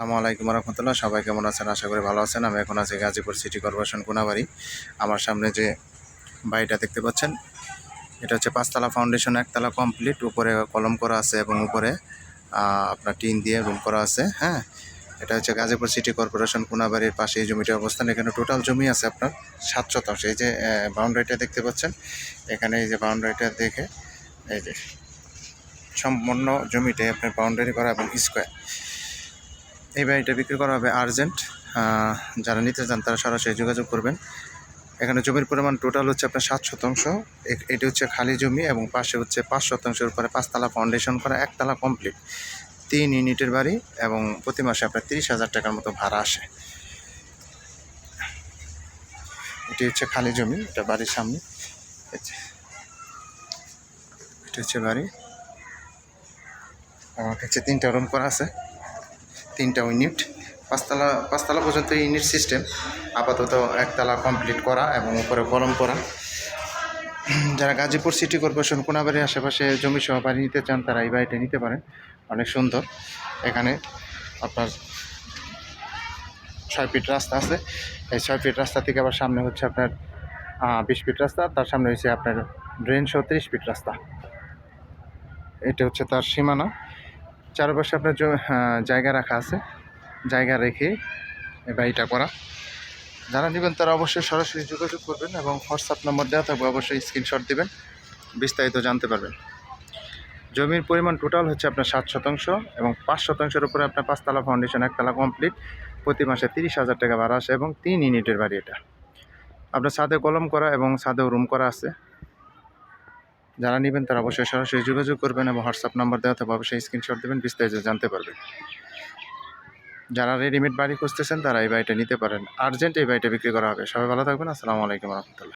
আসসালামু আলাইকুম রহমতুল্লাহ। সবাই কেমন আছেন? আশা করি ভালো আছেন। আমি এখন আছি গাজীপুর সিটি কর্পোরেশন কোনাবাড়ি। আমার সামনে যে বাড়িটা দেখতে পাচ্ছেন, এটা হচ্ছে 5তলা ফাউন্ডেশন, 1তলা কমপ্লিট, উপরে কলম করা আছে এবং উপরে আপনার টিন দিয়ে রুম করা আছে। হ্যাঁ, এটা হচ্ছে গাজীপুর সিটি কর্পোরেশন কোনাবাড়ির পাশে এই জমিটার অবস্থান। এখানে টোটাল জমি আছে আপনার 7 শতাংশ। এই যে বাউন্ডারিটা দেখতে পাচ্ছেন, এখানে এই যে বাউন্ডারিটা দেখে এই যে সম্পূর্ণ জমিটাই আপনার বাউন্ডারি করা এবং স্কোয়ার। এই বাড়িটা বিক্রি করা হবে আর্জেন্ট। যারা নিতে চান তারা সরাসরি যোগাযোগ করবেন। এখানে জমির পরিমাণ টোটাল হচ্ছে আপনার 7 শতাংশ। এটি হচ্ছে খালি জমি এবং পাশে হচ্ছে 5 শতাংশের উপরে 5তলা ফাউন্ডেশন করা, 1তলা কমপ্লিট, 3 ইউনিটের বাড়ি এবং প্রতি মাসে আপনার 30,000 টাকার মতো ভাড়া আসে। এটি হচ্ছে খালি জমি, এটা বাড়ির সামনে। এটা হচ্ছে বাড়ি এবং হচ্ছে 3টা রুম করা আছে, 3টা ইউনিট। 5তলা পর্যন্ত ইউনিট সিস্টেম। আপাতত 1তলা কমপ্লিট করা এবং উপরে কলম করা। যারা গাজীপুর সিটি কর্পোরেশন কোনাবাড়ির আশেপাশে জমি সহ বাড়ি নিতে চান তারা এই বাড়িটা নিতে পারেন। অনেক সুন্দর। এখানে আপনার 6 ফিট রাস্তা আছে। এই 6 ফিট রাস্তা থেকে আবার সামনে হচ্ছে আপনার 20 ফিট রাস্তা, তার সামনে হচ্ছে আপনার ড্রেন সহ 30 ফিট রাস্তা। এটা হচ্ছে তার সীমানা। চারপাশে আপনার জায়গা রাখা আছে, জায়গা রেখে এই বাড়িটা করা। যারা নেবেন তারা অবশ্যই সরাসরি যোগাযোগ করবেন এবং হোয়াটসঅ্যাপ নম্বর দেওয়া থাকবে, অবশ্যই স্ক্রিনশট দেবেন, বিস্তারিত জানতে পারবেন। জমির পরিমাণ টোটাল হচ্ছে আপনার 7 শতাংশ এবং 5 শতাংশের উপরে আপনার 5তলা ফাউন্ডেশন, 1তলা কমপ্লিট, প্রতি মাসে 30,000 টাকা ভাড়া আসে এবং 3 ইউনিটের বাড়ি। এটা আপনার ছাদে কলম করা এবং ছাদেও রুম করা আছে। যারা নেবেন তারা অবশ্যই সরাসরি যোগাযোগ করবেন এবং হোয়াটসঅ্যাপ নাম্বার দেওয়া থাকবে, অবশ্যই স্ক্রিনশট দেবেন, বিস্তারিত জানতে পারবেন। যারা রেডিমেড বাড়ি খুঁজতেছেন তারা এই বাড়িটা নিতে পারেন। আর্জেন্ট এই বাড়িটা বিক্রি করা হবে। সবাই ভালো থাকবেন। আসসালামু আলাইকুম রহমতুল্লাহ।